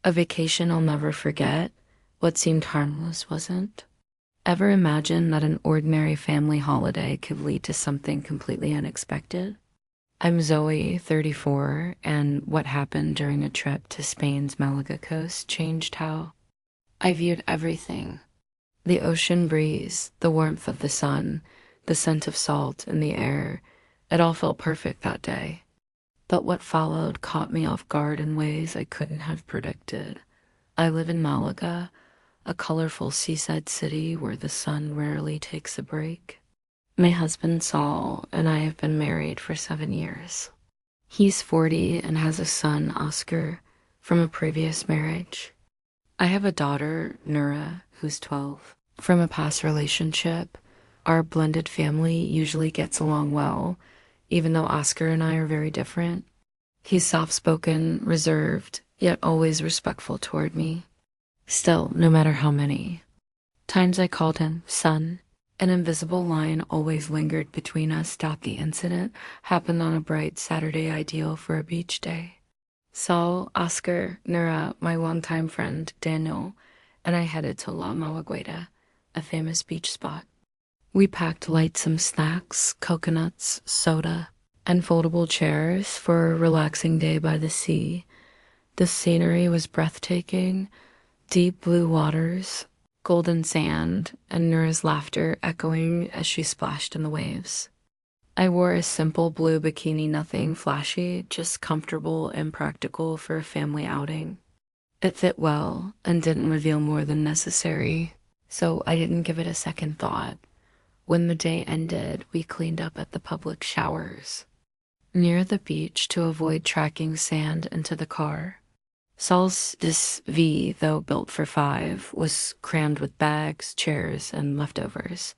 A vacation I'll never forget. What seemed harmless wasn't. Ever imagine that an ordinary family holiday could lead to something completely unexpected? I'm Zoe, 34, and what happened during a trip to Spain's Malaga coast changed how I viewed everything. The ocean breeze, the warmth of the sun, the scent of salt in the air, it all felt perfect that day. But what followed caught me off guard in ways I couldn't have predicted. I live in Malaga, a colorful seaside city where the sun rarely takes a break. My husband Saul and I have been married for 7 years. He's 40 and has a son, Oscar, from a previous marriage. I have a daughter, Nura, who's 12. From a past relationship, our blended family usually gets along well, even though Oscar and I are very different. He's soft-spoken, reserved, yet always respectful toward me. Still, no matter how many times I called him son, an invisible line always lingered between us. The incident happened on a bright Saturday ideal for a beach day. Saul, Oscar, Nura, my longtime friend, Daniel, and I headed to La Malagueta, a famous beach spot. We packed lightsome snacks, coconuts, soda, and foldable chairs for a relaxing day by the sea. The scenery was breathtaking, deep blue waters, golden sand, and Nura's laughter echoing as she splashed in the waves. I wore a simple blue bikini, nothing flashy, just comfortable and practical for a family outing. It fit well and didn't reveal more than necessary, so I didn't give it a second thought. When the day ended, we cleaned up at the public showers near the beach to avoid tracking sand into the car. Saul's SUV, though built for 5, was crammed with bags, chairs, and leftovers.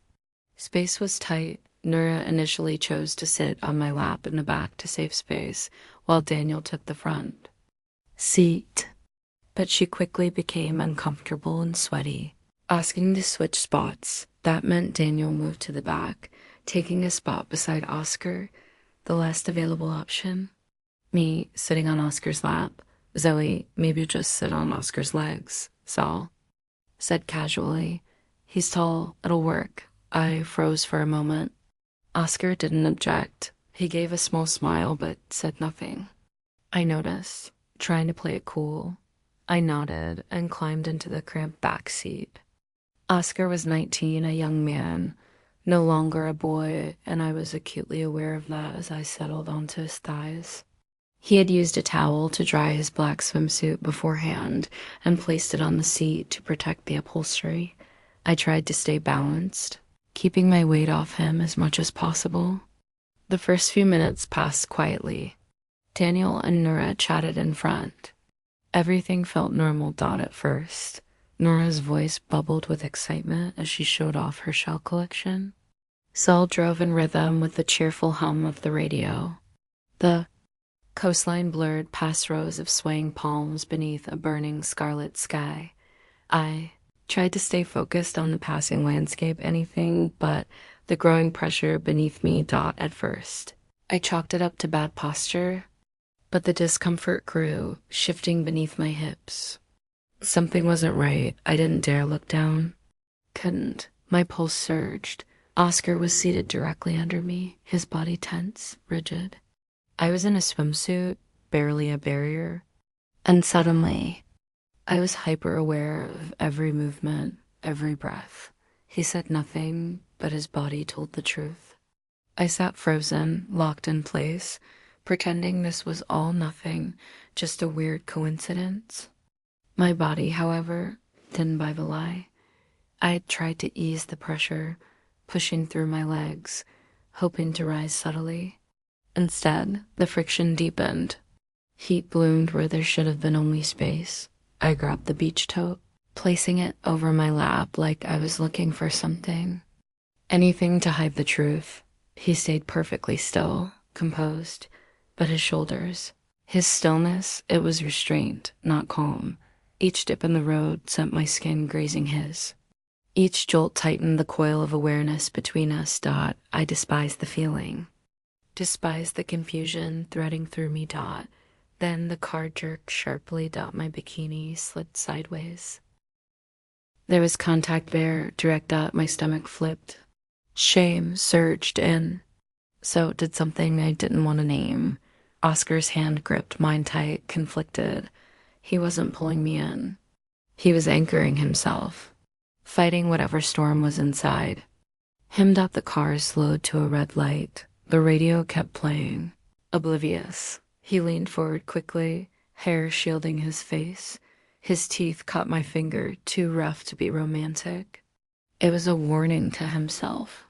Space was tight. Nura initially chose to sit on my lap in the back to save space, while Daniel took the front seat. But she quickly became uncomfortable and sweaty, asking to switch spots. That meant Daniel moved to the back, taking a spot beside Oscar, the last available option. Me sitting on Oscar's lap. Zoe, maybe just sit on Oscar's legs, Saul said casually. He's tall, it'll work. I froze for a moment. Oscar didn't object. He gave a small smile but said nothing. I noticed, trying to play it cool. I nodded and climbed into the cramped back seat. Oscar was 19, a young man, no longer a boy, and I was acutely aware of that as I settled onto his thighs. He had used a towel to dry his black swimsuit beforehand and placed it on the seat to protect the upholstery. I tried to stay balanced, keeping my weight off him as much as possible. The first few minutes passed quietly. Daniel and Nura chatted in front. Everything felt normal. At first, Nora's voice bubbled with excitement as she showed off her shell collection. Saul drove in rhythm with the cheerful hum of the radio. The coastline blurred past rows of swaying palms beneath a burning scarlet sky. I tried to stay focused on the passing landscape, anything but the growing pressure beneath me. At first, I chalked it up to bad posture, but the discomfort grew, shifting beneath my hips. Something wasn't right. I didn't dare look down. Couldn't. My pulse surged. Oscar was seated directly under me, his body tense, rigid. I was in a swimsuit, barely a barrier, and suddenly, I was hyper-aware of every movement, every breath. He said nothing, but his body told the truth. I sat frozen, locked in place, pretending this was all nothing, just a weird coincidence. My body, however, didn't buy the lie. I had tried to ease the pressure, pushing through my legs, hoping to rise subtly. Instead, the friction deepened. Heat bloomed where there should have been only space. I grabbed the beach tote, placing it over my lap like I was looking for something. Anything to hide the truth. He stayed perfectly still, composed, but his shoulders, his stillness, it was restraint, not calm. Each dip in the road sent my skin grazing his. Each jolt tightened the coil of awareness between us. I despised the feeling. Despised the confusion threading through me. Then the car jerked sharply down my bikini, slid sideways. There was contact there, direct at my stomach flipped. Shame surged in. So did something I didn't want to name. Oscar's hand gripped mine tight, conflicted. He wasn't pulling me in. He was anchoring himself, fighting whatever storm was inside. Hemmed up, the car slowed to a red light. The radio kept playing. Oblivious, he leaned forward quickly, hair shielding his face. His teeth caught my finger, too rough to be romantic. It was a warning to himself.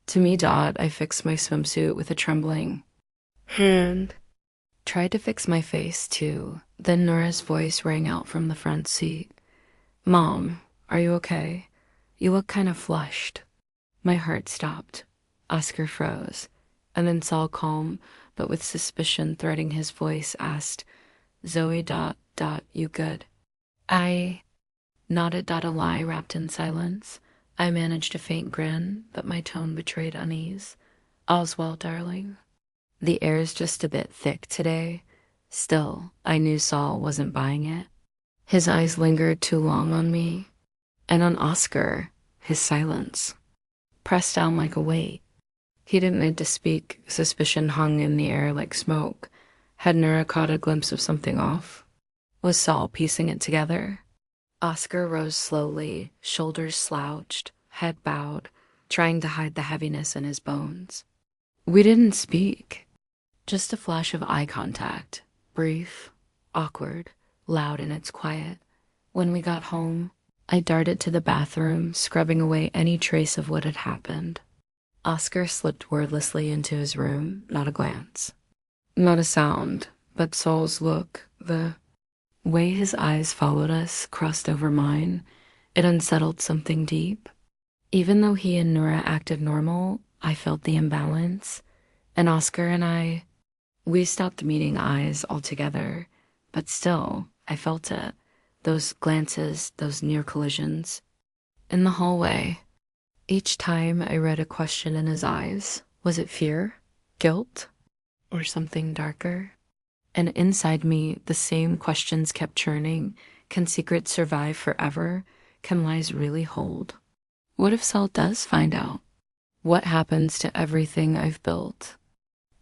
To me, I fixed my swimsuit with a trembling hand. Tried to fix my face, too. Then Nora's voice rang out from the front seat. Mom, are you okay? You look kind of flushed. My heart stopped. Oscar froze, and then Saul, calm, but with suspicion threading his voice, asked, Zoe, you good? I nodded, a lie wrapped in silence. I managed a faint grin, but my tone betrayed unease. All's well, darling. The air's just a bit thick today. Still, I knew Saul wasn't buying it. His eyes lingered too long on me, and on Oscar, his silence pressed down like a weight. He didn't need to speak. Suspicion hung in the air like smoke. Had Nura caught a glimpse of something off? Was Saul piecing it together? Oscar rose slowly, shoulders slouched, head bowed, trying to hide the heaviness in his bones. We didn't speak. Just a flash of eye contact, brief, awkward, loud in its quiet. When we got home, I darted to the bathroom, scrubbing away any trace of what had happened. Oscar slipped wordlessly into his room, not a glance. Not a sound, but Saul's look, the way his eyes followed us, crossed over mine. It unsettled something deep. Even though he and Nura acted normal, I felt the imbalance. And Oscar and we stopped meeting eyes altogether, but still, I felt it. Those glances, those near collisions. In the hallway, each time I read a question in his eyes. Was it fear, guilt, or something darker? And inside me, the same questions kept churning. Can secrets survive forever? Can lies really hold? What if Saul does find out? What happens to everything I've built?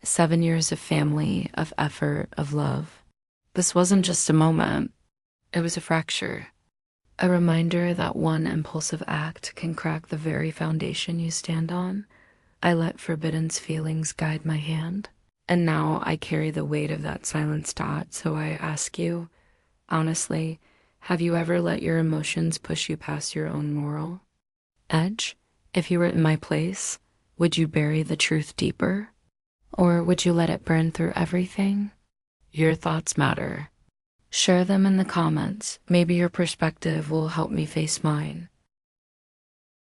7 years of family, of effort, of love. This wasn't just a moment. It was a fracture. A reminder that one impulsive act can crack the very foundation you stand on. I let Forbidden's feelings guide my hand. And now I carry the weight of that silence, so I ask you, honestly, have you ever let your emotions push you past your own moral edge? If you were in my place, would you bury the truth deeper? Or would you let it burn through everything? Your thoughts matter. Share them in the comments. Maybe your perspective will help me face mine.